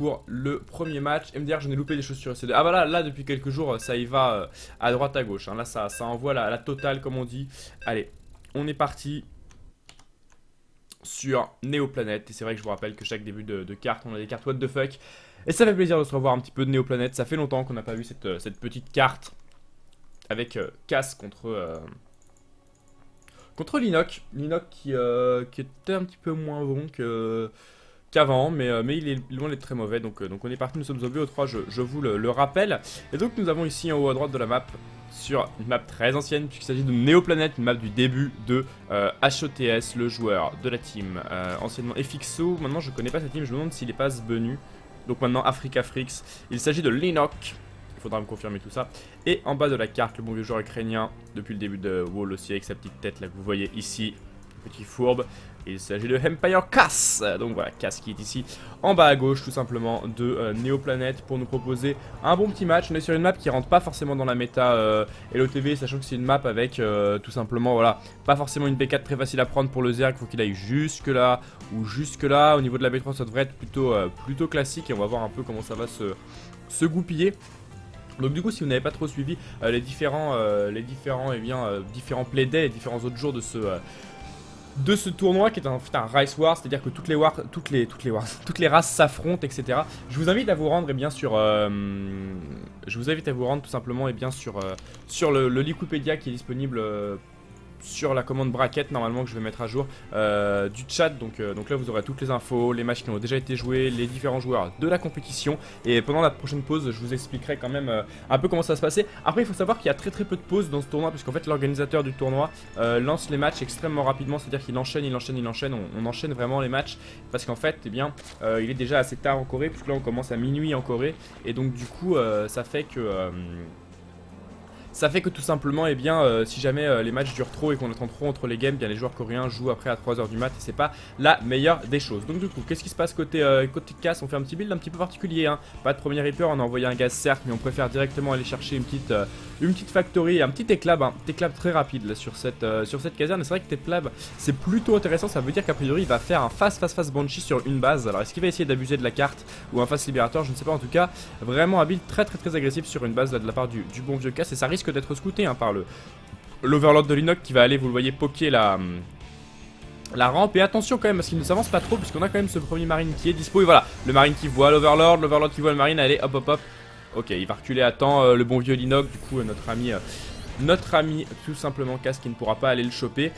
pour le premier match. MDR, j'en ai loupé des choses sur SC2. Ah bah là depuis quelques jours, ça y va à droite à gauche. Hein. Là, ça envoie la totale, comme on dit. Allez, on est parti sur Néoplanète. Et c'est vrai que je vous rappelle que chaque début de carte, on a des cartes what the fuck. Et ça fait plaisir de se revoir un petit peu de Néoplanète. Ça fait longtemps qu'on n'a pas vu cette petite carte avec Cass contre Linoc. Linoc qui était un petit peu moins bon qu'avant, mais il est loin d'être très mauvais. Donc on est parti, nous sommes au BO3, je vous le rappelle. Et donc nous avons ici en haut à droite de la map, sur une map très ancienne, puisqu'il s'agit de Néoplanète, une map du début de HOTS, le joueur de la team, anciennement FXO. Maintenant je connais pas cette team, je me demande s'il est pas Sbenu. Donc maintenant Africa-Frix. Il s'agit de Linoc. Il faudra me confirmer tout ça. Et en bas de la carte, le bon vieux joueur ukrainien, depuis le début de Wall aussi, avec sa petite tête là que vous voyez ici, petit fourbe. Il s'agit de Empire Cass. Donc voilà, Cass qui est ici en bas à gauche tout simplement de Néoplanète pour nous proposer un bon petit match. On est sur une map qui rentre pas forcément dans la méta LOTV, sachant que c'est une map avec tout simplement, voilà, pas forcément une B4 très facile à prendre pour le Zerg. Il faut qu'il aille jusque là ou jusque là. Au niveau de la B3, ça devrait être plutôt classique et on va voir un peu comment ça va se goupiller. Donc du coup, si vous n'avez pas trop suivi les différents playdays, les différents autres jours de ce tournoi qui est en fait un Rice War, c'est-à-dire que toutes les races s'affrontent, etc. Je vous invite à vous rendre tout simplement sur le Liquipédia qui est disponible sur la commande bracket normalement que je vais mettre à jour du chat. Donc là vous aurez toutes les infos, les matchs qui ont déjà été joués, les différents joueurs de la compétition. Et pendant la prochaine pause je vous expliquerai quand même un peu comment ça se passait. Après il faut savoir qu'il y a très peu de pauses dans ce tournoi, puisqu'en fait l'organisateur du tournoi lance les matchs extrêmement rapidement. C'est à dire qu'il enchaîne, on enchaîne vraiment les matchs, parce qu'en fait il est déjà assez tard en Corée, puisque là on commence à minuit en Corée. Et donc du coup ça fait que tout simplement, si jamais les matchs durent trop et qu'on attend trop entre les games, bien les joueurs coréens jouent après à 3h du mat et c'est pas la meilleure des choses. Donc du coup, qu'est-ce qui se passe côté Cass? On fait un petit build un petit peu particulier, hein. Pas de premier Reaper, on a envoyé un gaz certes, mais on préfère directement aller chercher une petite factory et un petit éclab, très rapide là, sur cette caserne. Et c'est vrai que Teklab c'est plutôt intéressant, ça veut dire qu'a priori il va faire un face Banshee sur une base. Alors est-ce qu'il va essayer d'abuser de la carte ou un face libérateur, je ne sais pas. En tout cas, vraiment un build très agressif sur une base là, de la part du bon vieux Cass, et ça risque d'être scouté par l'Overlord de Linoc qui va aller, vous le voyez, poker la rampe. Et attention quand même parce qu'il ne s'avance pas trop, puisqu'on a quand même ce premier marine qui est dispo. Et voilà, le marine qui voit l'Overlord qui voit le marine. Allez, hop. Ok, il va reculer à temps, le bon vieux Linoc. Du coup, notre ami tout simplement Cass qui ne pourra pas aller le choper,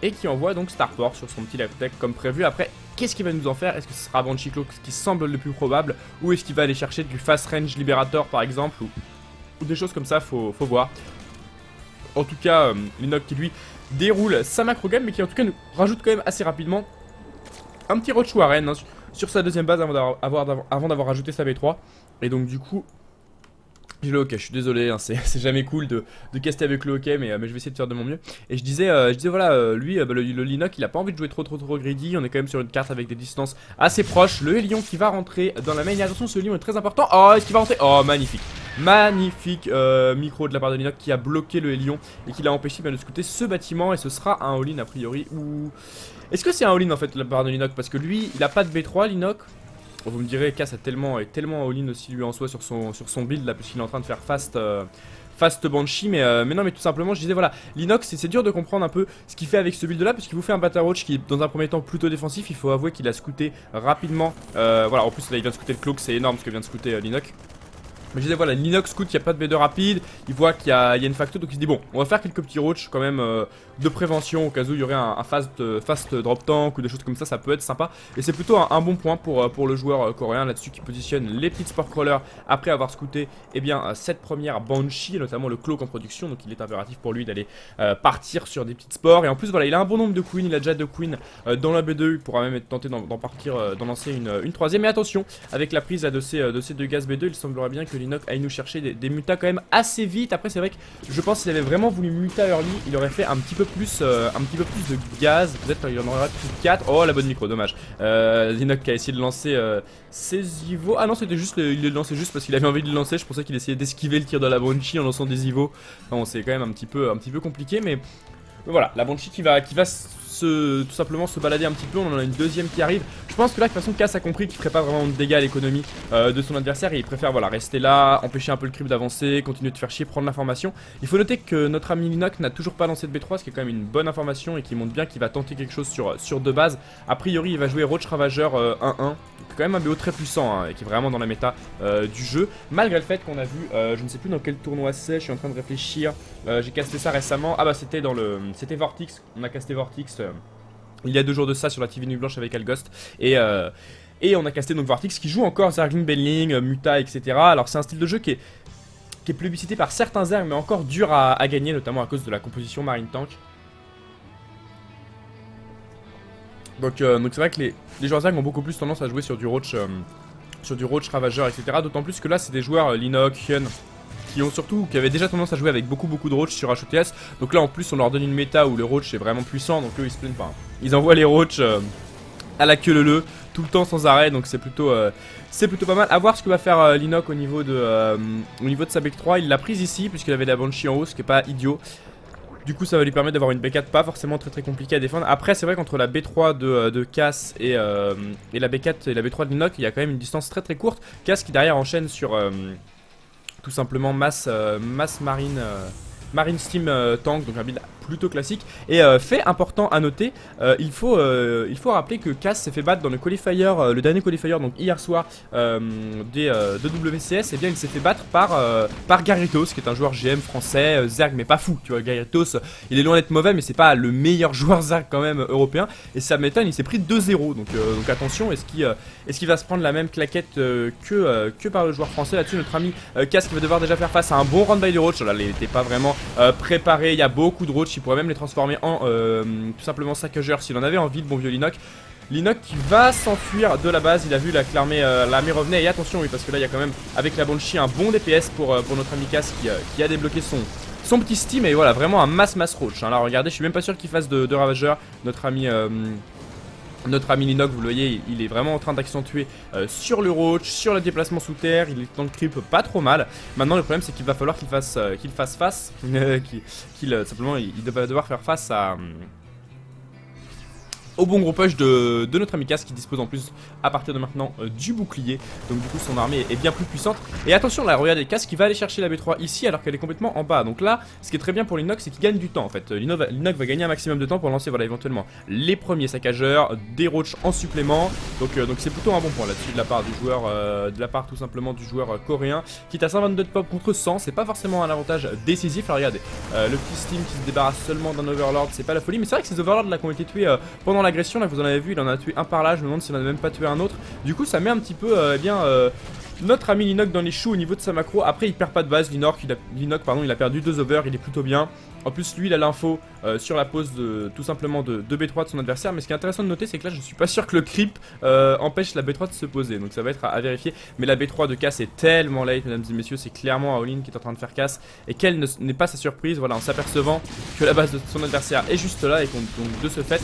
et qui envoie donc Starport sur son petit live tech comme prévu. Après, qu'est-ce qu'il va nous en faire? Est-ce que ce sera Banshee Cloak, ce qui semble le plus probable, ou est-ce qu'il va aller chercher du fast range libérateur par exemple, ou des choses comme ça, faut voir. En tout cas, Linoc qui lui déroule sa macro game, mais qui en tout cas nous rajoute quand même assez rapidement un petit Roach Warren hein, sur sa deuxième base avant d'avoir rajouté sa V3. Et donc du coup, j'ai le hockey, je suis désolé, hein, c'est jamais cool de caster avec le hockey, mais je vais essayer de faire de mon mieux. Et je disais voilà, lui, le Linoc, il a pas envie de jouer trop greedy. On est quand même sur une carte avec des distances assez proches. Le Hélion qui va rentrer dans la main. Et attention, ce Hélion est très important. Oh, est-ce qu'il va rentrer? Oh, magnifique. Magnifique micro de la part de Linoc qui a bloqué le Hélion et qui l'a empêché de scouter ce bâtiment. Et ce sera un all-in a priori. Ou est-ce que c'est un all-in en fait de la part de Linoc? Parce que lui, il a pas de B3, Linoc. Vous me direz, Cass est tellement all-in aussi lui en soi sur son build là, puisqu'il est en train de faire fast Banshee, mais non, mais tout simplement je disais voilà, Linoc c'est dur de comprendre un peu ce qu'il fait avec ce build là, puisqu'il vous fait un Battle Roach qui est dans un premier temps plutôt défensif. Il faut avouer qu'il a scouté rapidement, voilà, en plus là il vient de scouter le Cloak, c'est énorme ce que vient de scouter Linoc. Mais je disais voilà, Linoc scout, il n'y a pas de B2 rapide, il voit qu'il y a une facto, donc il se dit bon, on va faire quelques petits roach quand même de prévention au cas où il y aurait un fast drop tank ou des choses comme ça peut être sympa. Et c'est plutôt un bon point pour le joueur coréen là-dessus, qui positionne les petites sport crawlers après avoir scouté cette première Banshee, notamment le Cloak en production. Donc il est impératif pour lui d'aller partir sur des petites sports. Et en plus voilà, il a un bon nombre de queens, il a déjà 2 queens dans la B2, il pourra même être tenté d'en lancer une troisième. Mais attention, avec la prise là, de ces deux gaz B2, il semblerait bien que Linoc aille nous chercher des mutas quand même assez vite. Après c'est vrai que je pense qu'il avait vraiment voulu muta early, il aurait fait un petit peu plus de gaz, peut-être il en aurait plus de 4. Oh la bonne micro, dommage. Linoc qui a essayé de lancer ses Ivo. Ah non, c'était juste, il le lançait juste parce qu'il avait envie de le lancer. Je pensais qu'il essayait d'esquiver le tir de la Banshee en lançant des Ivo. Bon, c'est quand même un petit peu compliqué, mais voilà, la Banshee qui va tout simplement se balader un petit peu. On en a une deuxième qui arrive. Je pense que là de toute façon Cass a compris qu'il ferait pas vraiment de dégâts à l'économie de son adversaire et il préfère voilà rester là, empêcher un peu le creep d'avancer, continuer de faire chier, prendre l'information. Il faut noter que notre ami Linoc n'a toujours pas lancé de B3, ce qui est quand même une bonne information et qui montre bien qu'il va tenter quelque chose sur deux bases. A priori il va jouer Roach Ravageur 1-1, quand même un BO très puissant hein, et qui est vraiment dans la méta du jeu, malgré le fait qu'on a vu, je ne sais plus dans quel tournoi c'est, je suis en train de réfléchir, j'ai casté ça récemment, ah bah c'était dans le, c'était Vortix, on a casté Vortix il y a 2 jours de ça sur la TV Nuit Blanche avec Alghost et on a casté donc Vortix qui joue encore Zergling, Benling, Muta etc. Alors c'est un style de jeu qui est plébiscité par certains Zerg mais encore dur à gagner, notamment à cause de la composition Marine Tank. Donc c'est vrai que les joueurs Zerg ont beaucoup plus tendance à jouer sur du Roach Ravageur etc. D'autant plus que là c'est des joueurs Linoc, Hyun qui avaient déjà tendance à jouer avec beaucoup de Roach sur HOTS. Donc là en plus on leur donne une méta où le Roach est vraiment puissant, donc eux ils se plaignent pas. Ils envoient les Roach à la queue leu tout le temps sans arrêt, donc c'est plutôt pas mal. À voir ce que va faire Linoc au niveau de sa Bec 3. Il l'a prise ici puisqu'il avait la Banshee en haut, ce qui est pas idiot. Du coup ça va lui permettre d'avoir une B4 pas forcément très compliquée à défendre. Après c'est vrai qu'entre la B3 de Cass et la B4 et la B3 de Linoc, il y a quand même une distance très courte. Cass qui derrière enchaîne sur tout simplement Mass Marine Steam Tank, donc un build plutôt classique. Et fait important à noter, il faut rappeler que Cass s'est fait battre dans le qualifier, le dernier qualifier, donc hier soir de WCS. Et bien il s'est fait battre par Garritos, qui est un joueur GM français, Zerg mais pas fou, tu vois. Garritos il est loin d'être mauvais mais c'est pas le meilleur joueur Zerg quand même européen. Et ça m'étonne, il s'est pris 2-0, donc attention, est-ce qu'il va se prendre la même claquette que par le joueur français là-dessus. Notre ami Cass qui va devoir déjà faire face à un bon round by de Roach. Là il n'était pas vraiment préparé, il y a beaucoup de Roach, il pourrait même les transformer en tout simplement saccageur s'il en avait envie, le bon vieux Linoc. Linoc qui va s'enfuir de la base, il a vu l'armée revenait, et attention oui parce que là il y a quand même avec la Banshee un bon DPS pour notre ami Cass qui a débloqué son petit Steam, et voilà vraiment un mass Roach hein. Là regardez, je suis même pas sûr qu'il fasse de ravageur, notre ami Linoc, vous le voyez, il est vraiment en train d'accentuer sur le Roach, sur le déplacement sous terre, il est dans le creep pas trop mal. Maintenant le problème c'est qu'il va falloir qu'il fasse face, simplement il va devoir faire face au bon gros push de notre ami Cass qui dispose en plus à partir de maintenant du bouclier. Donc du coup son armée est bien plus puissante. Et attention là, regardez Cass qui va aller chercher la B3 ici alors qu'elle est complètement en bas. Donc là ce qui est très bien pour Linoc, c'est qu'il gagne du temps en fait. Linoc va gagner un maximum de temps pour lancer voilà éventuellement les premiers saccageurs, des Roach en supplément. Donc c'est plutôt un bon point là-dessus de la part du joueur, tout simplement du joueur coréen qui est à 122 de pop contre 100. C'est pas forcément un avantage décisif. Alors regardez, le petit Steam qui se débarrasse seulement d'un Overlord, c'est pas la folie. Mais c'est vrai que ces Overlords là qui ont été tués pendant l'agression, là vous en avez vu, il en a tué un par là, je me demande s'il en a même pas tué un autre. Du coup ça met un petit peu notre ami Linoc dans les choux au niveau de sa macro. Après il perd pas de base, Linoc il a perdu 2 over, il est plutôt bien. En plus lui il a l'info sur la pose tout simplement de B3 de son adversaire. Mais ce qui est intéressant de noter c'est que là je suis pas sûr que le creep empêche la B3 de se poser. Donc ça va être à vérifier. Mais la B3 de Cass est tellement late mesdames et messieurs, c'est clairement Aolin qui est en train de faire Cass. Et quelle n'est pas sa surprise, voilà, en s'apercevant que la base de son adversaire est juste là. Et donc de ce fait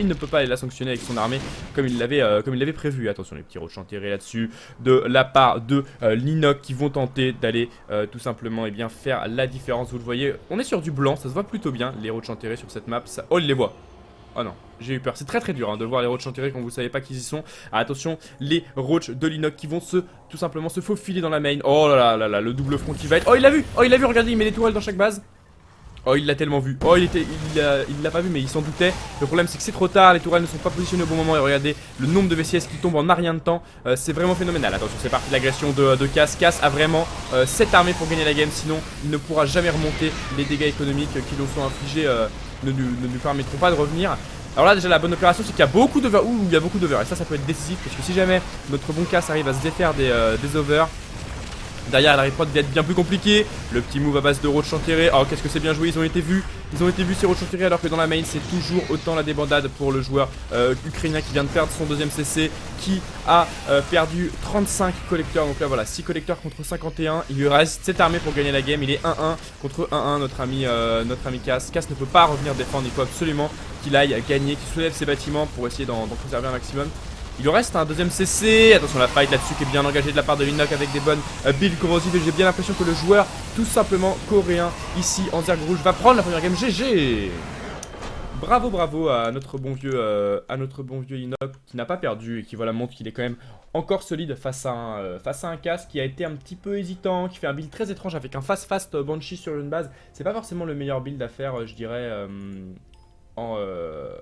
il ne peut pas aller la sanctionner avec son armée comme il l'avait prévu. Attention les petits roches enterrés là-dessus de la part de Linoc qui vont tenter d'aller tout simplement faire la différence. Vous le voyez, on est sur du blanc, ça se voit plutôt bien les roches enterrés sur cette map. Oh il les voit. Oh non, j'ai eu peur. C'est très dur hein, de voir les roches enterrés quand vous savez pas qu'ils y sont. Ah, attention, les roches de Linoc qui vont tout simplement se faufiler dans la main. Oh là là, le double front qui va être. Oh il l'a vu, regardez, il met des tourelles dans chaque base. Oh il l'a tellement vu, oh il l'a pas vu mais il s'en doutait. Le problème c'est que c'est trop tard, les tourelles ne sont pas positionnées au bon moment. Et regardez le nombre de VCS qui tombent en un rien de temps, c'est vraiment phénoménal. Attention c'est parti, l'agression de Cass. Cass a vraiment cette armée pour gagner la game, sinon il ne pourra jamais remonter. Les dégâts économiques qui lui sont infligés ne lui permettront pas de revenir. Alors là déjà la bonne opération c'est qu'il y a beaucoup d'over, et ça peut être décisif parce que si jamais notre bon Cass arrive à se défaire des over, derrière la reprod va être bien plus compliqué. Le petit move à base de roach enterré. Oh qu'est-ce que c'est bien joué, ils ont été vus ces roach enterrés, alors que dans la main c'est toujours autant la débandade pour le joueur ukrainien qui vient de perdre son deuxième CC, qui a perdu 35 collecteurs. Donc là voilà, 6 collecteurs contre 51. Il lui reste cette armée pour gagner la game. Il est 1-1 contre 1-1 notre ami Cass. Cass ne peut pas revenir défendre, il faut absolument qu'il aille gagner, qu'il soulève ses bâtiments pour essayer d'en conserver un maximum. Il lui reste un deuxième CC, attention la fight là-dessus qui est bien engagée de la part de Linoc avec des bonnes builds corrosives. Et j'ai bien l'impression que le joueur tout simplement coréen ici en Zerg rouge va prendre la première game. GG. Bravo, bravo à notre bon vieux Inox qui n'a pas perdu et qui voilà, montre qu'il est quand même encore solide face à un casse qui a été un petit peu hésitant, qui fait un build très étrange avec un fast Banshee sur une base. C'est pas forcément le meilleur build à faire, je dirais, en, euh,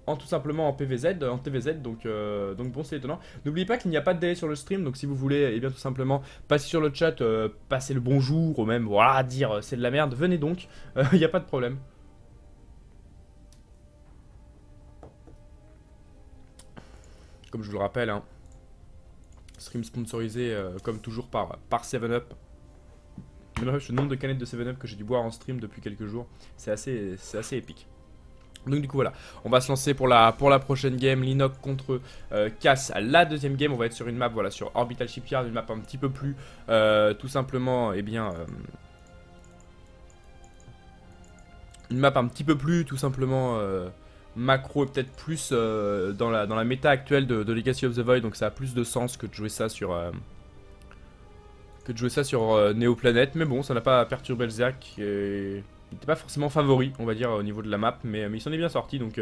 en tout simplement en PVZ, en TVZ, donc bon c'est étonnant. N'oubliez pas qu'il n'y a pas de délai sur le stream, donc si vous voulez, eh bien tout simplement passer sur le chat, passer le bonjour, ou même voilà, dire c'est de la merde, venez donc, il n'y a pas de problème. Comme je vous le rappelle, hein, stream sponsorisé comme toujours par 7up. Le nombre de canettes de 7up que j'ai dû boire en stream depuis quelques jours, c'est assez épique. Donc du coup voilà, on va se lancer pour la prochaine game, Linox contre Cass, la deuxième game. On va être sur une map, voilà, sur Orbital Shipyard, une map un petit peu plus, tout simplement, eh bien, une map un petit peu plus, tout simplement, macro et peut-être plus dans la méta actuelle de Legacy of the Void. Donc ça a plus de sens que de jouer ça sur, Neoplanet. Mais bon, ça n'a pas perturbé le Zerg. Il n'était pas forcément favori, on va dire, au niveau de la map, mais il s'en est bien sorti, donc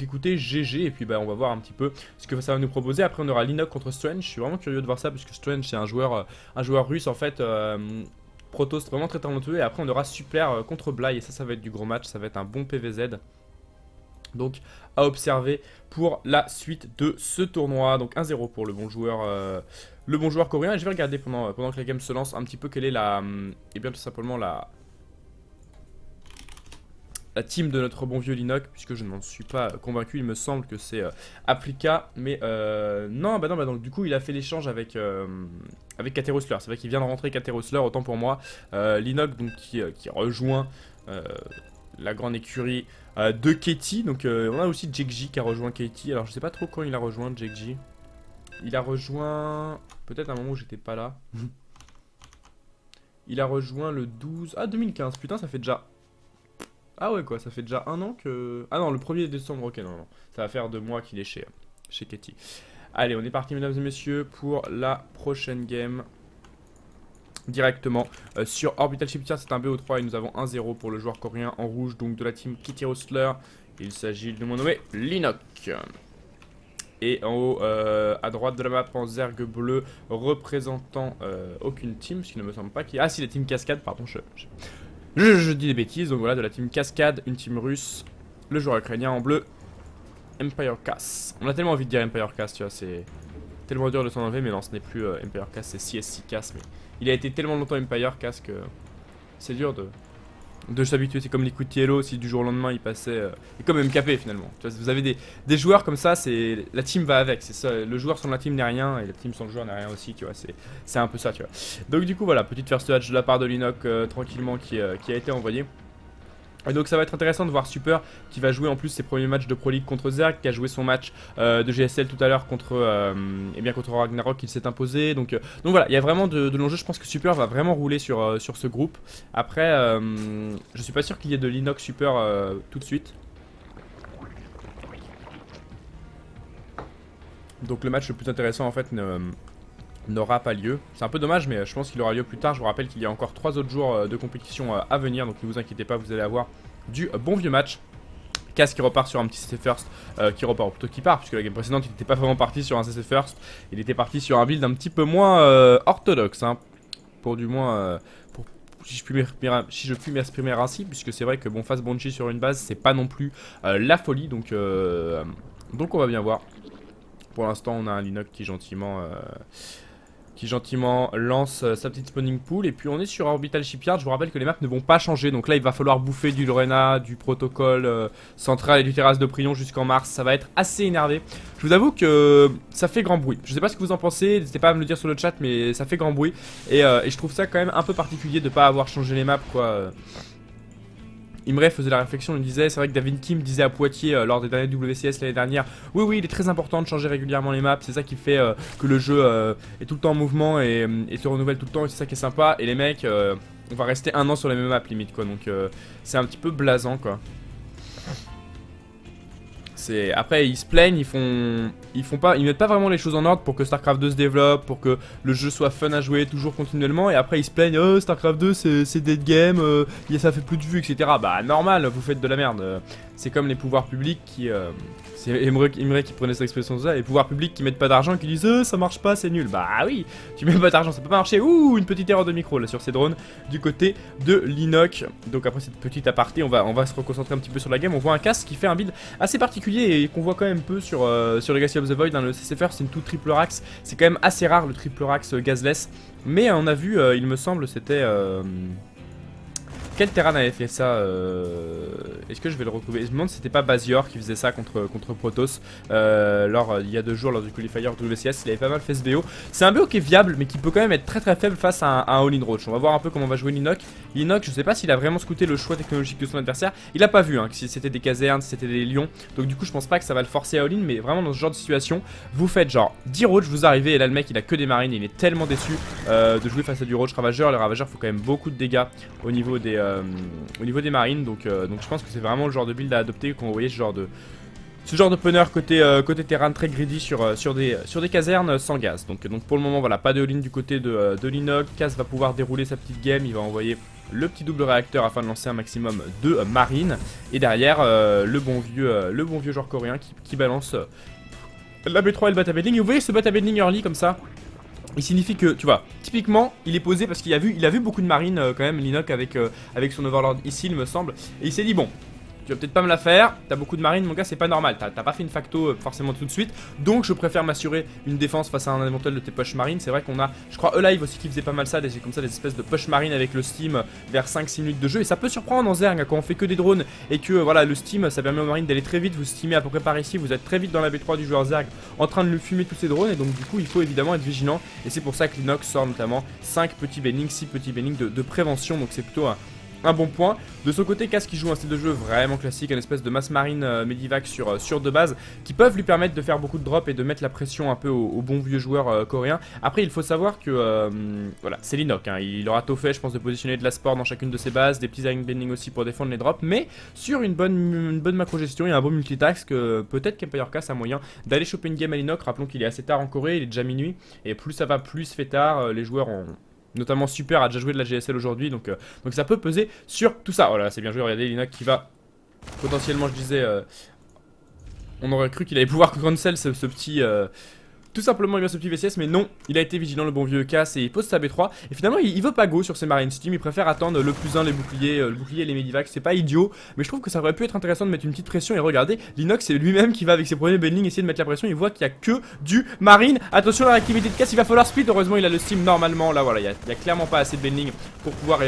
écoutez, GG, et puis bah, on va voir un petit peu ce que ça va nous proposer. Après on aura Linox contre Strange, je suis vraiment curieux de voir ça, puisque Strange c'est un joueur russe en fait, Protoss vraiment très talentueux, et après on aura Super contre Bly, et ça va être du gros match, ça va être un bon PVZ. Donc à observer pour la suite de ce tournoi. Donc 1-0 pour le bon joueur coréen, et je vais regarder pendant que la game se lance un petit peu quelle est et bien tout simplement la team de notre bon vieux Linox, puisque je n'en suis pas convaincu. Il me semble que c'est Applica, mais non, bah donc du coup il a fait l'échange avec Katerusler. C'est vrai qu'il vient de rentrer Katerusler, autant pour moi. Linox donc qui rejoint la grande écurie de Katie. Donc on a aussi Jekji qui a rejoint Katie. Alors je sais pas trop quand il a rejoint Jekji. Il a rejoint peut-être à un moment où j'étais pas là. Il a rejoint le 12... Ah 2015, putain ça fait déjà... Ah ouais quoi, ça fait déjà un an que... Ah non, le 1er décembre, ok, non. Ça va faire 2 mois qu'il est chez Katie. Allez, on est parti mesdames et messieurs pour la prochaine game. Directement sur Orbital Shipyard, c'est un BO3 et nous avons 1-0 pour le joueur coréen en rouge, donc de la team Kitty Rostler. Il s'agit de mon nommé Linox. Et en haut, à droite de la map, en Zerg bleu, représentant aucune team, ce qui ne me semble pas qu'il y a... Ah si, la team Cascade, pardon, je dis des bêtises. Donc voilà, de la team Cascade, une team russe, le joueur ukrainien en bleu, Empire Cass. On a tellement envie de dire Empire Cass, tu vois, c'est tellement dur de s'en enlever, mais non, ce n'est plus Empire Cass, c'est CSC Cass. Mais il a été tellement longtemps Empire Cass que c'est dur de s'habituer. C'est comme Liquid Yellow, si du jour au lendemain il passait. Et comme MKP finalement. Tu vois, vous avez des joueurs comme ça, la team va avec. C'est ça, le joueur sans la team n'est rien, et la team sans le joueur n'est rien aussi, tu vois. C'est un peu ça, tu vois. Donc du coup, voilà, petite first touch de la part de Linox tranquillement qui a été envoyé. Et donc ça va être intéressant de voir Super qui va jouer en plus ses premiers matchs de Pro League contre Zerg, qui a joué son match de GSL tout à l'heure contre Ragnarok, il s'est imposé. Donc voilà, il y a vraiment de l'enjeu. Je pense que Super va vraiment rouler sur ce groupe. Après, je suis pas sûr qu'il y ait de Linox Super tout de suite. Donc le match le plus intéressant en fait n'aura pas lieu. C'est un peu dommage, mais je pense qu'il aura lieu plus tard. Je vous rappelle qu'il y a encore 3 autres jours de compétition à venir, donc ne vous inquiétez pas, vous allez avoir du bon vieux match. Cass qui repart sur un petit CC First, qui part, puisque la game précédente il n'était pas vraiment parti sur un CC First, il était parti sur un build un petit peu moins orthodoxe, hein, pour du moins, si je puis m'exprimer ainsi, puisque c'est vrai que bon, face Banshee sur une base, c'est pas non plus la folie, donc on va bien voir. Pour l'instant, on a un Linox qui gentiment lance sa petite spawning pool. Et puis on est sur Orbital Shipyard. Je vous rappelle que les maps ne vont pas changer. Donc là il va falloir bouffer du Lorena, du protocole central et du terrasse de Prion jusqu'en mars. Ça va être assez énervé. Je vous avoue que ça fait grand bruit. Je sais pas ce que vous en pensez, n'hésitez pas à me le dire sur le chat, mais ça fait grand bruit. Et je trouve ça quand même un peu particulier de pas avoir changé les maps quoi. Imre faisait la réflexion, il disait, c'est vrai que David Kim disait à Poitiers lors des derniers WCS l'année dernière, oui il est très important de changer régulièrement les maps, c'est ça qui fait que le jeu est tout le temps en mouvement et se renouvelle tout le temps, et c'est ça qui est sympa. Et les mecs, on va rester 1 an sur les mêmes maps limite quoi, donc c'est un petit peu blasant quoi. Après ils se plaignent, ils mettent pas vraiment les choses en ordre pour que StarCraft 2 se développe, pour que le jeu soit fun à jouer toujours continuellement, et après ils se plaignent, oh StarCraft 2 c'est dead game, ça fait plus de vues, etc. Bah normal, vous faites de la merde. C'est comme les pouvoirs publics qui... c'est Imre qui prenait cette expression de ça, les pouvoirs publics qui mettent pas d'argent, qui disent ça marche pas, c'est nul. Bah oui, tu mets pas d'argent, ça peut pas marcher. Ouh, une petite erreur de micro là sur ces drones du côté de l'Inoc. Donc après cette petite aparté, on va se reconcentrer un petit peu sur la game. On voit un casque qui fait un build assez particulier et qu'on voit quand même peu sur Legacy of the Void. Hein. Le CCFR c'est une tout triple rax, c'est quand même assez rare le triple rax gazless. Mais on a vu, il me semble, c'était... Quel Terran avait fait ça Est-ce que je vais le retrouver? Je me demande si c'était pas Bazior qui faisait ça contre Protoss il y a 2 jours lors du qualifier WCS. Il avait pas mal fait ce BO. C'est un BO qui est viable mais qui peut quand même être très faible face à un all-in roach. On va voir un peu comment va jouer l'Inoc. L'Inoc, je sais pas s'il a vraiment scouté le choix technologique de son adversaire. Il a pas vu hein, si c'était des casernes, si c'était des lions. Donc du coup je pense pas que ça va le forcer à all-in. Mais vraiment dans ce genre de situation, vous faites genre 10 roach, vous arrivez et là le mec il a que des marines. Il est tellement déçu de jouer face à du roach ravageur. Le ravageur faut quand même beaucoup de dégâts au niveau des marines, donc je pense que c'est vraiment le genre de build à adopter quand vous voyez ce genre de punner côté terrain très greedy sur des casernes sans gaz. Donc pour le moment voilà, pas de all-in du côté de l'Inoc. Kaz va pouvoir dérouler sa petite game, il va envoyer le petit double réacteur afin de lancer un maximum de marines. Et derrière le bon vieux joueur coréen qui balance la B3 et le bata building. Et vous voyez ce bata building early comme ça, il signifie que, tu vois, typiquement, il est posé parce qu'il a vu beaucoup de marines quand même, l'Inoc avec son Overlord ici, il me semble. Et il s'est dit, bon, tu vas peut-être pas me la faire, t'as beaucoup de marines, mon gars, c'est pas normal, t'as pas fait une facto forcément tout de suite. Donc je préfère m'assurer une défense face à un éventuel de tes push marines. C'est vrai qu'on a, je crois, Alive aussi qui faisait pas mal ça, comme ça des espèces de push marines avec le steam vers 5-6 minutes de jeu. Et ça peut surprendre en Zerg quand on fait que des drones et que voilà, le steam ça permet aux marines d'aller très vite. Vous steamez à peu près par ici, vous êtes très vite dans la B3 du joueur Zerg en train de lui fumer tous ces drones. Et donc du coup il faut évidemment être vigilant. Et c'est pour ça que l'Inox sort notamment 5 petits bendings, 6 petits bendings de prévention. Donc c'est plutôt un bon point. De son côté, Kaz qui joue un style de jeu vraiment classique, une espèce de masse marine Medivac sur deux bases qui peuvent lui permettre de faire beaucoup de drops et de mettre la pression un peu aux bons vieux joueurs coréens. Après, il faut savoir que voilà, c'est l'Inoc, hein, il aura tôt fait, je pense, de positionner de la sport dans chacune de ses bases, des petits iron bending aussi pour défendre les drops, mais sur une bonne macro gestion et un bon multitask, peut-être qu'Empire Kaz a moyen d'aller choper une game à l'Inoc. Rappelons qu'il est assez tard en Corée, il est déjà minuit, et plus ça va, plus fait tard, les joueurs ont... Notamment Super a déjà joué de la GSL aujourd'hui, donc ça peut peser sur tout ça. Voilà, c'est bien joué, regardez l'Inoc qui va potentiellement, je disais, on aurait cru qu'il allait pouvoir cancel ce petit... tout simplement il vient ce petit VCS, mais non, il a été vigilant le bon vieux Kaz et il pose sa B3. Et finalement il veut pas go sur ses marines steam, il préfère attendre le plus 1, les boucliers, le bouclier et les medivacs. C'est pas idiot, mais je trouve que ça aurait pu être intéressant de mettre une petite pression. Et regardez, l'Inox c'est lui-même qui va avec ses premiers bendings essayer de mettre la pression. Il voit qu'il y a que du marine. Attention à la réactivité de Kaz, il va falloir split. Heureusement il a le steam normalement, là voilà, il y a clairement pas assez de bending pour pouvoir...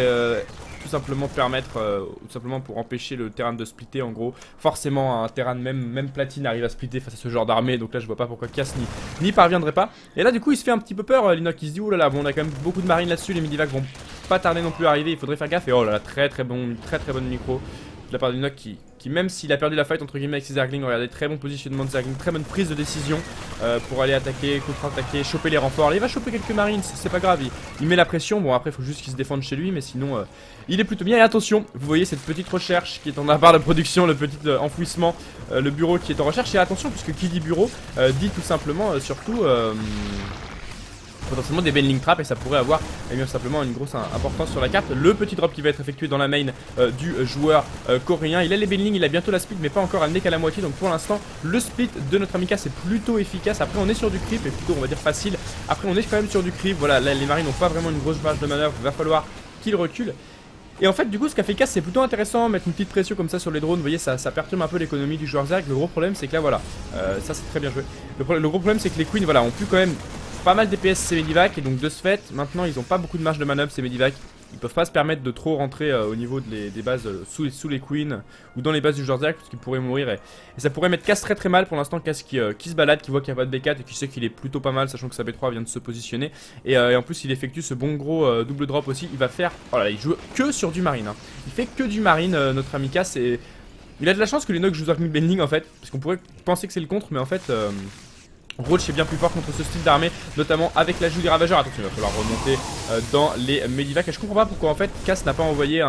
tout simplement permettre, tout simplement pour empêcher le terrain de splitter en gros. Forcément un terrain de même platine arrive à splitter face à ce genre d'armée, donc là je vois pas pourquoi Kaz n'y parviendrait pas. Et là du coup il se fait un petit peu peur, l'Inoc, il se dit oh là là, bon on a quand même beaucoup de marines là-dessus, les medivacs vont pas tarder non plus à arriver, il faudrait faire gaffe. Et oh là là, très bonne micro de la part de l'Inoc qui même s'il a perdu la fight entre guillemets avec ses Zerglings, regardez, très bon positionnement de Zergling, très bonne prise de décision pour aller attaquer, contre-attaquer, choper les renforts. Là, il va choper quelques marines, c'est pas grave, il met la pression. Bon après il faut juste qu'il se défende chez lui, mais sinon il est plutôt bien. Et attention, vous voyez cette petite recherche qui est en barre de production, le petit enfouissement, le bureau qui est en recherche. Et attention, puisque qui dit bureau dit tout simplement surtout potentiellement des bending traps, et ça pourrait avoir bien simplement une grosse importance sur la carte. Le petit drop qui va être effectué dans la main du joueur coréen. Il a les bending, il a bientôt la split, mais pas encore, elle n'est qu'à la moitié. Donc pour l'instant le split de notre ami Kaz est plutôt efficace. Après on est sur du creep, et plutôt on va dire facile. Après on est quand même sur du creep. Voilà, là les marines n'ont pas vraiment une grosse marge de manœuvre, il va falloir qu'ils reculent. Et en fait du coup ce qu'a fait Kaz c'est plutôt intéressant, mettre une petite pression comme ça sur les drones. Vous voyez, ça perturbe un peu l'économie du joueur Zerg. Le gros problème c'est que là voilà, ça c'est très bien joué. Le gros problème c'est que les queens voilà ont pu quand même pas mal DPS ces medivacs, et donc de ce fait maintenant ils ont pas beaucoup de marge de manœuvre ces medivacs. Ils peuvent pas se permettre de trop rentrer au niveau des bases sous les queens ou dans les bases du joueur Zerg, parce qu'ils pourraient mourir, et ça pourrait mettre Kaz très mal. Pour l'instant Kaz qui se balade, qui voit qu'il n'y a pas de B4 et qui sait qu'il est plutôt pas mal, sachant que sa B3 vient de se positionner, et en plus il effectue ce bon gros double drop aussi. Il va faire, voilà, il joue que sur du marine, hein. Il fait que du marine notre ami Kaz, et il a de la chance que les Nox jouent Zergling Bending en fait, parce qu'on pourrait penser que c'est le contre, mais en fait Roach est bien plus fort contre ce style d'armée, notamment avec l'ajout des ravageurs. Attention, il va falloir remonter dans les Medivac. Et je comprends pas pourquoi en fait Cass n'a pas envoyé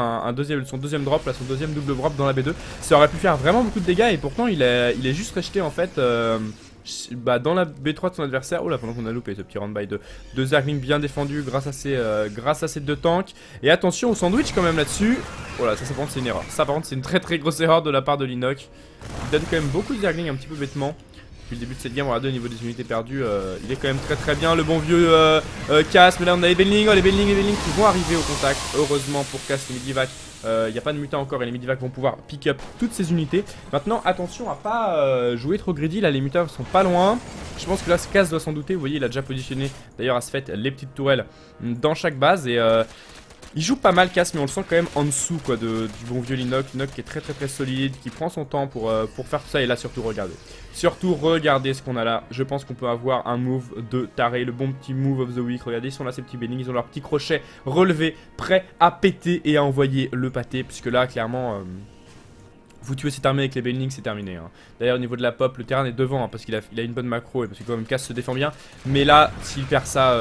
son deuxième drop, là, son deuxième double drop dans la B2. Ça aurait pu faire vraiment beaucoup de dégâts et pourtant il est juste resté en fait dans la B3 de son adversaire. Oh là, pendant qu'on a loupé ce petit round by de Zergling bien défendu grâce à ces deux tanks. Et attention au sandwich quand même là-dessus. Oh là, ça par contre c'est une erreur. Ça par contre c'est une très très grosse erreur de la part de l'Inok. Il donne quand même beaucoup de Zergling un petit peu bêtement. Depuis le début de cette game, regardez au niveau des unités perdues, il est quand même très très bien, le bon vieux Cass. Mais là on a les Benling, les Benling qui vont arriver au contact. Heureusement pour Cass, les Medivac, il n'y a pas de muta encore et les Medivac vont pouvoir pick up toutes ces unités. Maintenant attention à pas jouer trop greedy, là les mutas sont pas loin. Je pense que là Cass doit s'en douter, vous voyez il a déjà positionné d'ailleurs à ce fait les petites tourelles dans chaque base et il joue pas mal Cass mais on le sent quand même en dessous quoi, du bon vieux Linok qui est très très très solide, qui prend son temps pour faire tout ça. Et là surtout regardez ce qu'on a là. Je pense qu'on peut avoir un move de taré, le bon petit move of the week. Regardez, ils sont là ces petits Benning, ils ont leur petit crochet relevé, prêt à péter et à envoyer le pâté. Puisque là clairement vous tuez cette armée avec les Benning, c'est terminé hein. D'ailleurs au niveau de la pop, le terrain est devant hein, parce qu'il a une bonne macro et parce que quand même Cass se défend bien. Mais là, s'il perd ça,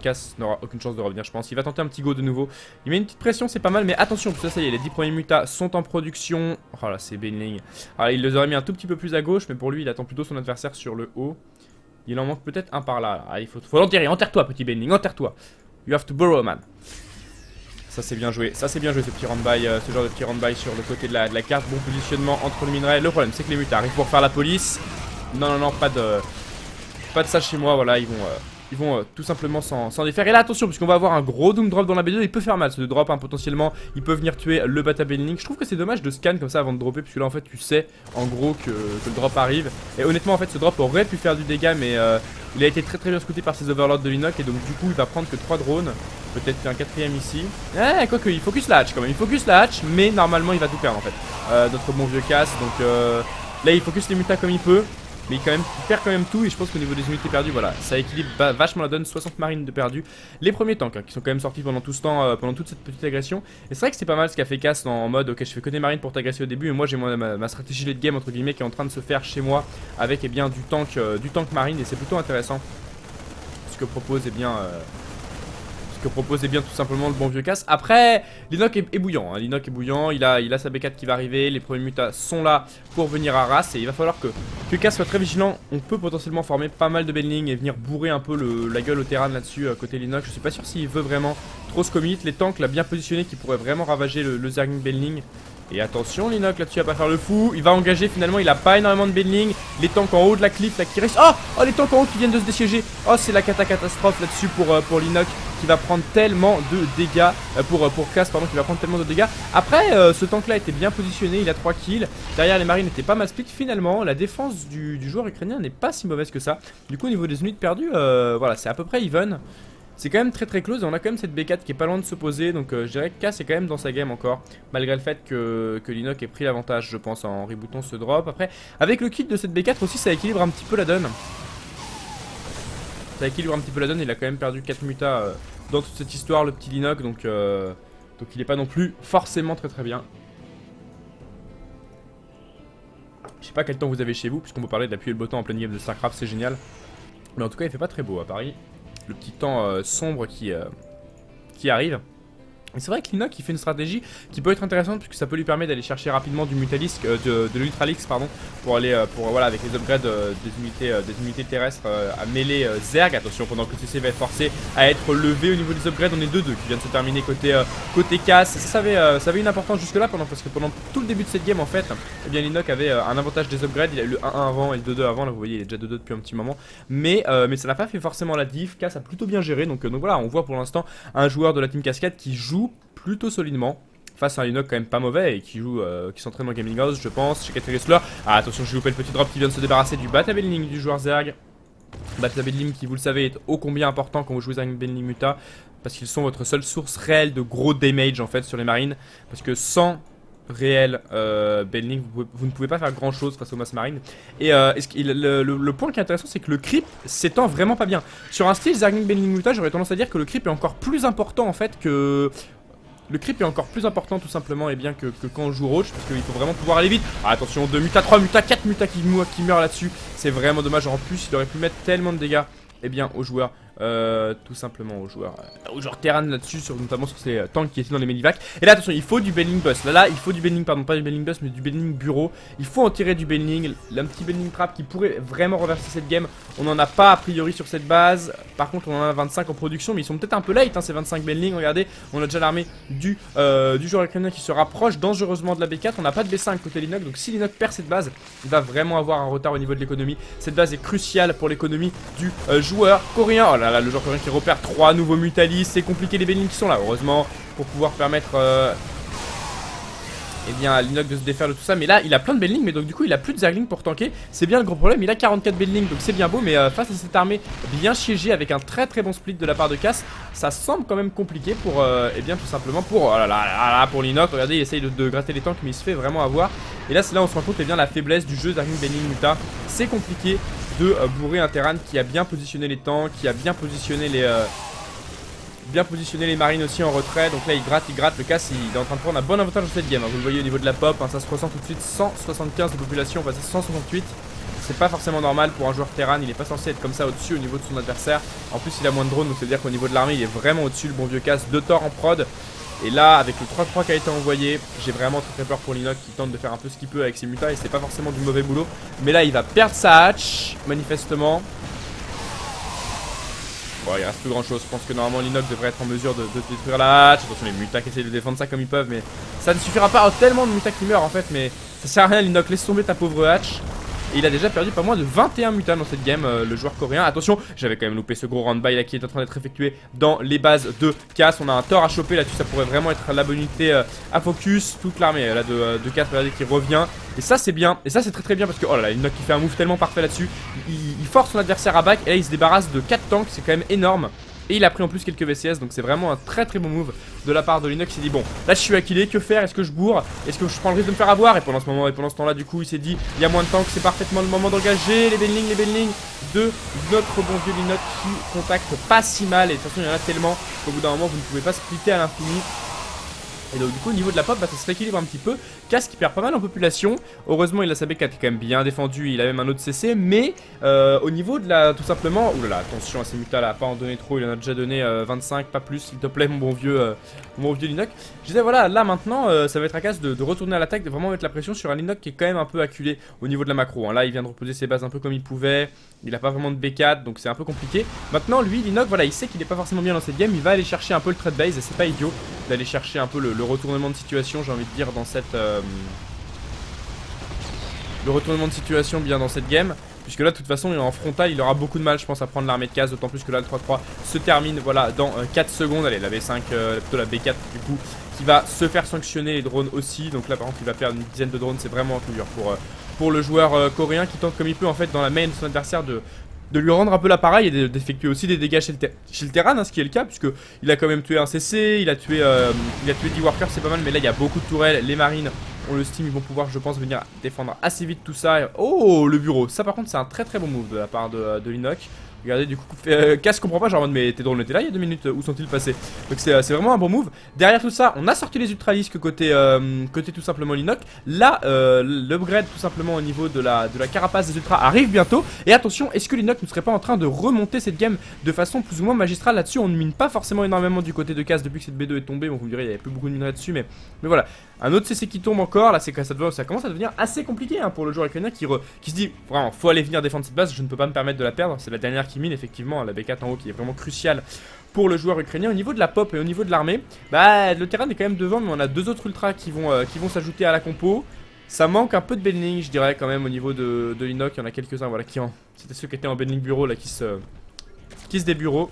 Cass n'aura aucune chance de revenir je pense. Il va tenter un petit go de nouveau. Il met une petite pression, c'est pas mal, mais attention, parce que ça y est, les 10 premiers mutas sont en production. Oh là, c'est Benning. Alors il les aurait mis un tout petit peu plus à gauche, mais pour lui, il attend plutôt son adversaire sur le haut. Il en manque peut-être un par là. Ah, il faut l'enterrer, enterre-toi petit Benning, enterre-toi. You have to burrow man. Ça c'est bien joué, ce petit round-by, ce genre de petit round-by sur le côté de la carte. Bon positionnement entre le minerai. Le problème c'est que les mutas arrivent pour faire la police. Non, pas de ça chez moi, voilà, ils vont tout simplement s'en défaire. Et là attention, puisqu'on va avoir un gros doom drop dans la B2, il peut faire mal ce drop hein, potentiellement, il peut venir tuer le Bata Benling. Je trouve que c'est dommage de scan comme ça avant de dropper, puisque là en fait tu sais en gros que le drop arrive. Et honnêtement en fait ce drop aurait pu faire du dégât, mais il a été très très bien scouté par ses overlords de l'Inok. Et donc du coup il va prendre que 3 drones. Peut-être un quatrième ici. Quoique il focus la hatch quand même, il focus la hatch, mais normalement il va tout perdre en fait. Notre bon vieux Cass, donc là il focus les mutas comme il peut. Mais il perd quand même tout et je pense qu'au niveau des unités perdues, voilà, ça équilibre vachement la donne. 60 marines de perdus. Les premiers tanks hein, qui sont quand même sortis pendant tout ce temps, pendant toute cette petite agression. Et c'est vrai que c'est pas mal ce qu'a fait Cass en mode ok, je fais que des marines pour t'agresser au début. Et moi j'ai ma stratégie late game entre guillemets qui est en train de se faire chez moi avec du tank marine. Et c'est plutôt intéressant ce que propose tout simplement le bon vieux Cass. Après, l'Inok est bouillant, hein. L'Inok est bouillant, il a sa B4 qui va arriver, les premiers mutas sont là pour venir à race et il va falloir que Cass soit très vigilant. On peut potentiellement former pas mal de Benling et venir bourrer un peu la gueule au terrain là-dessus côté l'Inok. Je suis pas sûr s'il veut vraiment trop se commit. Les tanks là bien positionnés qui pourraient vraiment ravager le Zergling Benling. Et attention, l'Inok là-dessus, il va pas faire le fou. Il va engager finalement, il a pas énormément de Benling. Les tanks en haut de la cliff là qui restent. Oh, les tanks en haut qui viennent de se désiéger. Oh, c'est la catastrophe là-dessus pour l'Inok qui va prendre tellement de dégâts. Pour Cass, pardon, qui va prendre tellement de dégâts. Après, ce tank là était bien positionné, il a 3 kills. Derrière, les marines étaient pas mal split. Finalement, la défense du joueur ukrainien n'est pas si mauvaise que ça. Du coup, au niveau des unités perdues, voilà, c'est à peu près even. C'est quand même très très close et on a quand même cette B4 qui est pas loin de se poser. Donc je dirais que Cass est quand même dans sa game encore. Malgré le fait que l'Inok ait pris l'avantage je pense en rebootant ce drop. Après avec le kit de cette B4 aussi ça équilibre un petit peu la donne. Il a quand même perdu 4 mutas dans toute cette histoire le petit Linok. Donc il est pas non plus forcément très très bien. Je sais pas quel temps vous avez chez vous puisqu'on peut parler d'appuyer le bouton en pleine game de Starcraft, c'est génial. Mais en tout cas il fait pas très beau à Paris. Le petit temps sombre qui arrive. Et c'est vrai que l'Inok il fait une stratégie qui peut être intéressante puisque ça peut lui permettre d'aller chercher rapidement du Mutalisk, de l'Ultralix pardon, pour aller voilà avec les upgrades des unités terrestres à mêler Zerg. Attention pendant que CC va être forcé à être levé au niveau des upgrades, on est 2-2 qui vient de se terminer côté Cass. Ça avait une importance jusque là parce que pendant tout le début de cette game en fait, eh bien l'Inok avait un avantage des upgrades, il a eu le 1-1 avant et le 2-2 avant, là vous voyez il est déjà 2-2 depuis un petit moment. Mais ça n'a pas fait forcément la diff, Cass a plutôt bien géré donc voilà on voit pour l'instant un joueur de la team Cascade qui joue plutôt solidement face à un Linok quand même pas mauvais et qui s'entraîne en Gaming House je pense chez Caterhissler. Attention j'ai loupé le petit drop qui vient de se débarrasser du Bata Benling du joueur Zerg. Bata Benling qui vous le savez est ô combien important quand vous jouez Zerg Benling Muta parce qu'ils sont votre seule source réelle de gros damage en fait sur les marines parce que sans réel Benling vous ne pouvez pas faire grand chose face aux mass marines. Et le point qui est intéressant c'est que le creep s'étend vraiment pas bien sur un style Zergling Benling Muta. J'aurais tendance à dire que le creep est encore plus important en fait que Le creep est encore plus important tout simplement et bien que quand on joue Roach, parce qu'il faut vraiment pouvoir aller vite. Ah, attention, 2 mutas, 3 mutas, 4 mutas qui meurent là-dessus. C'est vraiment dommage. En plus, il aurait pu mettre tellement de dégâts et bien aux joueurs. Tout simplement aux joueurs Terran là-dessus, notamment sur ces tanks qui étaient dans les Medivac. Et là attention, il faut du Bending Bus. Là il faut du Bending, pardon, pas du Bending Bus mais du Bending Bureau. Il faut en tirer du Bending, un petit Bending Trap qui pourrait vraiment renverser cette game. On n'en a pas a priori sur cette base. Par contre on en a 25 en production, mais ils sont peut-être un peu late hein, ces 25 Bending. Regardez, on a déjà l'armée du joueur ukrainien qui se rapproche dangereusement de la B4. On n'a pas de B5 côté Linoc, donc si Linoc perd cette base, il va vraiment avoir un retard au niveau de l'économie. Cette base est cruciale pour l'économie du joueur coréen. Oh là là, le joueur coréen qui repère 3 nouveaux Mutalis. C'est compliqué les Bending qui sont là, heureusement, pour pouvoir permettre eh bien, à Linoc de se défaire de tout ça. Mais là il a plein de Bending, mais donc du coup il a plus de Zergling pour tanker. C'est bien le gros problème, il a 44 Bending, donc c'est bien beau. Mais face à cette armée bien siégée avec un très bon split de la part de Cass, ça semble quand même compliqué pour eh bien tout simplement pour oh là là, pour Linoc. Regardez, il essaye de gratter les tanks mais il se fait vraiment avoir. Et là c'est là on se rend compte eh bien la faiblesse du jeu Zergling Bending Muta. C'est compliqué de bourrer un Terran qui a bien positionné les tanks, qui a bien positionné les marines aussi en retrait. Donc là il gratte, le Cass il est en train de prendre un bon avantage dans cette game hein. Vous le voyez au niveau de la pop hein, ça se ressent tout de suite. 175 de population, on passe à 168. C'est pas forcément normal pour un joueur Terran, il est pas censé être comme ça au-dessus au niveau de son adversaire. En plus il a moins de drones, donc c'est à dire qu'au niveau de l'armée il est vraiment au-dessus, le bon vieux Cass. 2 Thor en prod. Et là avec le 3-3 qui a été envoyé, j'ai vraiment très peur pour Linoc qui tente de faire un peu ce qu'il peut avec ses mutas. Et c'est pas forcément du mauvais boulot, mais là il va perdre sa hatch manifestement. Bon, il reste plus grand chose. Je pense que normalement Linoc devrait être en mesure de détruire la hatch. Attention, les mutas qui essayent de défendre ça comme ils peuvent, mais ça ne suffira pas. Oh, tellement de mutas qui meurent en fait, mais ça sert à rien. Linoc, laisse tomber ta pauvre hatch. Et il a déjà perdu pas moins de 21 mutas dans cette game, le joueur coréen. Attention, j'avais quand même loupé ce gros round-by là qui est en train d'être effectué dans les bases de Cass. On a un Thor à choper là-dessus, ça pourrait vraiment être la bonne unité à focus. Toute l'armée là de Cass, regardez, qui revient. Et ça c'est bien, et ça c'est très bien parce que oh là là, Linoc qui fait un move tellement parfait là-dessus. Il force son adversaire à back et là il se débarrasse de 4 tanks, c'est quand même énorme. Et il a pris en plus quelques VCS, donc c'est vraiment un très bon move de la part de Linoc. Il s'est dit bon, là je suis acquillé, que faire? Est-ce que je bourre? Est-ce que je prends le risque de me faire avoir? Et pendant ce temps là du coup il s'est dit il y a moins de tanks, c'est parfaitement le moment d'engager les Bending de notre bon vieux Linoc qui contacte pas si mal. Et de toute façon il y en a tellement qu'au bout d'un moment vous ne pouvez pas splitter à l'infini. Et donc du coup au niveau de la pop bah, ça se rééquilibre un petit peu. Cass qui perd pas mal en population. Heureusement il a sa B4 qui est quand même bien défendu. Il a même un autre CC. Mais au niveau de la... tout simplement... Oulala, attention à ces mutas là, pas en donner trop. Il en a déjà donné 25, pas plus s'il te plaît mon bon vieux Linoc. Je disais voilà, là maintenant ça va être à Cass de retourner à l'attaque, de vraiment mettre la pression sur un Linoc qui est quand même un peu acculé au niveau de la macro hein. Là il vient de reposer ses bases un peu comme il pouvait. Il a pas vraiment de B4 donc c'est un peu compliqué. Maintenant lui Linoc voilà, il sait qu'il est pas forcément bien dans cette game. Il va aller chercher un peu le trade base et c'est pas idiot d'aller chercher un peu le retournement de situation, j'ai envie de dire, dans cette le retournement de situation bien dans cette game. Puisque là de toute façon il est en frontal, il aura beaucoup de mal je pense à prendre l'armée de Cass. D'autant plus que là le 3-3 se termine voilà dans 4 secondes. Allez la B5, plutôt la B4 du coup qui va se faire sanctionner, les drones aussi. Donc là par contre il va perdre une dizaine de drones, c'est vraiment un coup dur pour le joueur coréen qui tente comme il peut en fait dans la main de son adversaire de lui rendre un peu l'appareil et d'effectuer aussi des dégâts chez le Terran, hein, ce qui est le cas, puisque il a quand même tué un CC, il a tué 10 workers, c'est pas mal, mais là il y a beaucoup de tourelles, les marines ont le steam, ils vont pouvoir je pense venir défendre assez vite tout ça. Et... oh le bureau, ça par contre c'est un très bon move de la part de Linoc. Regardez du coup, Cass comprend pas, genre en mode mais tes drones étaient là il y a 2 minutes, où sont-ils passés? Donc c'est vraiment un bon move. Derrière tout ça, on a sorti les ultralisques côté tout simplement Linoc. Là, l'upgrade tout simplement au niveau de la carapace des ultras arrive bientôt. Et attention, est-ce que Linoc ne serait pas en train de remonter cette game de façon plus ou moins magistrale là-dessus? On ne mine pas forcément énormément du côté de Cass depuis que cette B2 est tombée. Bon vous me direz il n'y avait plus beaucoup de minerais dessus, mais voilà. Un autre CC qui tombe encore, là c'est que ça commence à devenir assez compliqué hein, pour le joueur ukrainien qui se dit vraiment faut aller venir défendre cette base, je ne peux pas me permettre de la perdre. C'est la dernière qui mine effectivement, la B4 en haut qui est vraiment cruciale pour le joueur ukrainien. Au niveau de la pop et au niveau de l'armée, bah le Terran est quand même devant, mais on a 2 autres ultras qui vont s'ajouter à la compo. Ça manque un peu de Bending je dirais quand même au niveau de Linoc, il y en a quelques-uns voilà c'était ceux qui étaient en Bending bureau là qui se débureau.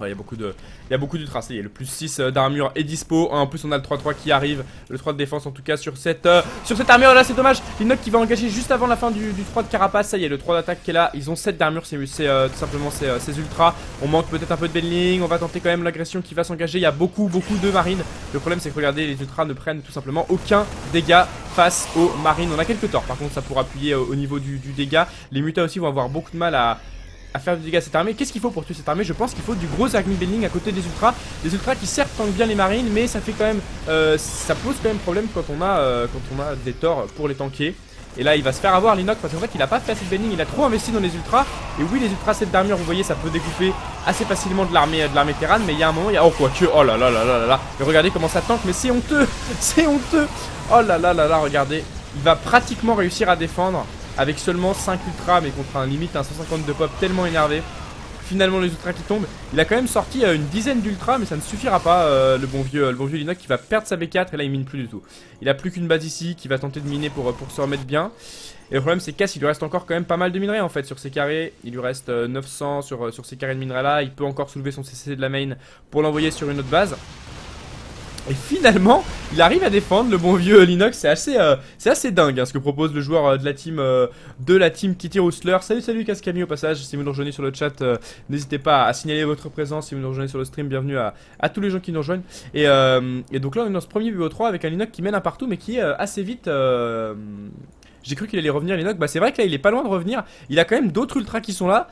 Ouais, il y a beaucoup d'ultras, il y a le plus 6 d'armure est dispo. En plus on a le 3-3 qui arrive, le 3 de défense en tout cas sur cette armure. Oh là c'est dommage, Linoc qui va engager juste avant la fin du 3 de carapace. Ça y est, le 3 d'attaque qui est là, ils ont 7 d'armure, c'est tout simplement ces ultras. On manque peut-être un peu de Bending, on va tenter quand même l'agression qui va s'engager. Il y a beaucoup de marines. Le problème c'est que regardez, les ultras ne prennent tout simplement aucun dégât face aux marines. On a quelques torts par contre ça pour appuyer au niveau du dégât. Les mutas aussi vont avoir beaucoup de mal à faire du dégâts à cette armée. Qu'est-ce qu'il faut pour tuer cette armée? Je pense qu'il faut du gros army building à côté des ultras. Les ultras qui certes tankent bien les marines, mais ça fait quand même, ça pose quand même problème quand on a des torts pour les tanker. Et là il va se faire avoir l'Inoc parce qu'en fait il a pas fait assez de building, il a trop investi dans les ultras. Et oui, les ultras 7 d'armure, vous voyez, ça peut découper assez facilement de l'armée Terran. Mais il y a un moment, il y a, oh quoi que, oh là là là là là là. Mais regardez comment ça tank, mais c'est honteux. C'est honteux. Oh là là là là, regardez. Il va pratiquement réussir à défendre avec seulement 5 ultras, mais contre un limite un 150 de pop tellement énervé. Finalement les ultras qui tombent. Il a quand même sorti une dizaine d'ultras, mais ça ne suffira pas. Le bon vieux Linoc qui va perdre sa B4 et là il mine plus du tout. Il a plus qu'une base ici qui va tenter de miner pour se remettre bien. Et le problème c'est qu'Cass il lui reste encore quand même pas mal de minerais en fait sur ses carrés. Il lui reste 900 sur ses carrés de minerais là. Il peut encore soulever son CC de la main pour l'envoyer sur une autre base. Et finalement, il arrive à défendre le bon vieux Linox. C'est assez dingue hein, ce que propose le joueur de la team Kitty Roostler. Salut Cascami au passage. Si vous nous rejoignez sur le chat, n'hésitez pas à signaler votre présence. Si vous nous rejoignez sur le stream, bienvenue à tous les gens qui nous rejoignent. Et donc là, on est dans ce premier BO3 avec un Linox qui mène un partout, mais qui est assez vite. J'ai cru qu'il allait revenir Linox. Bah c'est vrai que là, il est pas loin de revenir. Il a quand même d'autres ultras qui sont là.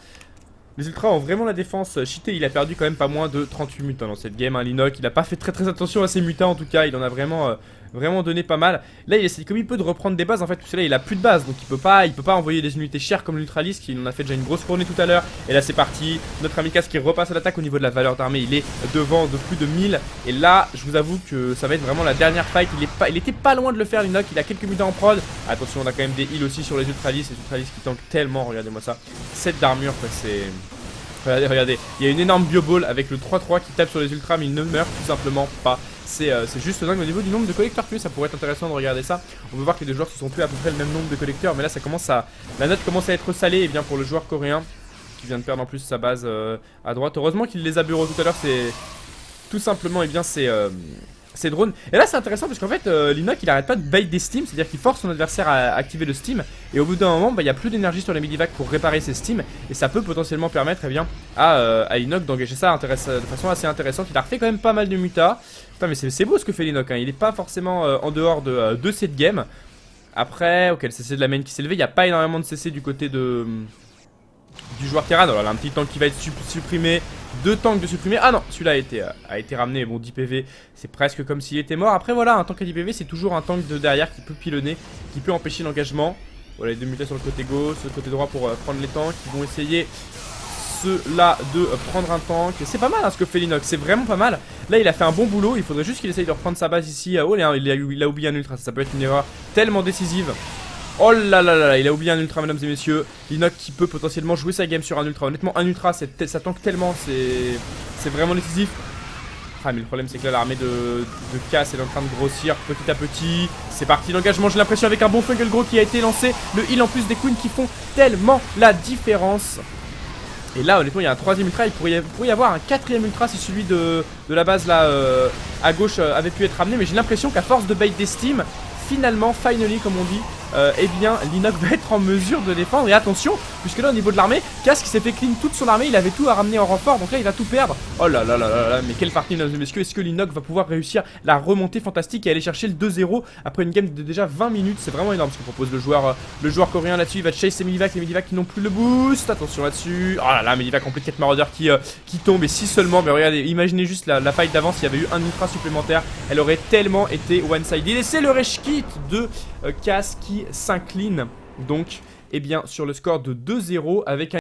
Les ultras ont vraiment la défense cheatée, il a perdu quand même pas moins de 38 mutins dans cette game, hein, Linoc. Il a pas fait très attention à ses mutins en tout cas, il en a vraiment donné pas mal. Là il essaie comme il peut de reprendre des bases en fait, parce que là il a plus de base, donc il peut pas envoyer des unités chères comme l'Ultralis qui en a fait déjà une grosse fournée tout à l'heure. Et là c'est parti, notre ami Cass qui repasse à l'attaque au niveau de la valeur d'armée, il est devant de plus de 1000. Et là je vous avoue que ça va être vraiment la dernière fight, il était pas loin de le faire Linoc, il a quelques mutins en prod. Attention on a quand même des heals aussi sur les Ultralis qui tankent tellement, regardez-moi ça. 7 d'armure quoi, c'est... Regardez, il y a une énorme bioball avec le 3-3 qui tape sur les ultras mais il ne meurt tout simplement pas. C'est juste dingue au niveau du nombre de collecteurs tués, ça pourrait être intéressant de regarder ça. On peut voir que les deux joueurs se sont tués à peu près le même nombre de collecteurs, mais là la note commence à être salée et bien pour le joueur coréen qui vient de perdre en plus sa base à droite. Heureusement qu'il les a bureaux tout à l'heure, c'est tout simplement et bien c'est drone. Et là c'est intéressant parce qu'en fait Linoc il arrête pas de bait des steams, c'est à dire qu'il force son adversaire à activer le steam. Et au bout d'un moment il n'y a plus d'énergie sur les medivacs pour réparer ses steams. Et ça peut potentiellement permettre à Linoc d'engager ça de façon assez intéressante. Il a refait quand même pas mal de mutas. Putain mais c'est beau ce que fait Linoc hein. Il est pas forcément en dehors de cette game. Après ok le CC de la main qui s'est levé. Il n'y a pas énormément de CC du côté du joueur Terran. Alors là un petit tank qui va être supprimé. 2 tanks de supprimer. Ah non, celui-là a été ramené. Bon, 10 PV, c'est presque comme s'il était mort. Après, voilà, un tank à 10 PV, c'est toujours un tank de derrière qui peut pilonner, qui peut empêcher l'engagement. Voilà, les deux mutés sur le côté gauche, le côté droit pour prendre les tanks. Ils vont essayer, ceux-là, de prendre un tank. C'est pas mal hein, ce que fait Linox, c'est vraiment pas mal. Là, il a fait un bon boulot. Il faudrait juste qu'il essaye de reprendre sa base ici. Oh, il a oublié un ultra. Ça peut être une erreur tellement décisive. Oh là là là là, il a oublié un ultra mesdames et messieurs. Linoc qui peut potentiellement jouer sa game sur un ultra. Honnêtement un ultra ça tank tellement, c'est vraiment décisif. Ah mais le problème c'est que là l'armée de Cass est en train de grossir petit à petit. C'est parti l'engagement, j'ai l'impression avec un bon Fungal Grow qui a été lancé. Le heal en plus des queens qui font tellement la différence. Et là honnêtement il y a un troisième ultra, il pourrait y avoir un quatrième ultra si celui de la base là à gauche avait pu être ramené. Mais j'ai l'impression qu'à force de bait des steams, finalement, finally comme on dit, eh bien Linoc va être en mesure de défendre. Et attention, puisque là au niveau de l'armée, Cass qui s'est fait clean toute son armée, il avait tout à ramener en renfort, donc là il va tout perdre. Oh là là là là là, mais quelle partie mesdames et messieurs. Est-ce que Linoc va pouvoir réussir la remontée fantastique et aller chercher le 2-0 après une game de déjà 20 minutes? C'est vraiment énorme ce que propose le joueur coréen là-dessus. Il va chase ses medivacs, les medivacs qui n'ont plus le boost. Attention là-dessus. Oh là là, medivac complet 4 maraudeurs qui tombe. Et si seulement, mais regardez, imaginez juste la fight d'avant, s'il y avait eu un ultra supplémentaire, elle aurait tellement été one-sided. Et c'est le rage kit de Cass qui s'incline donc eh bien sur le score de 2-0 avec un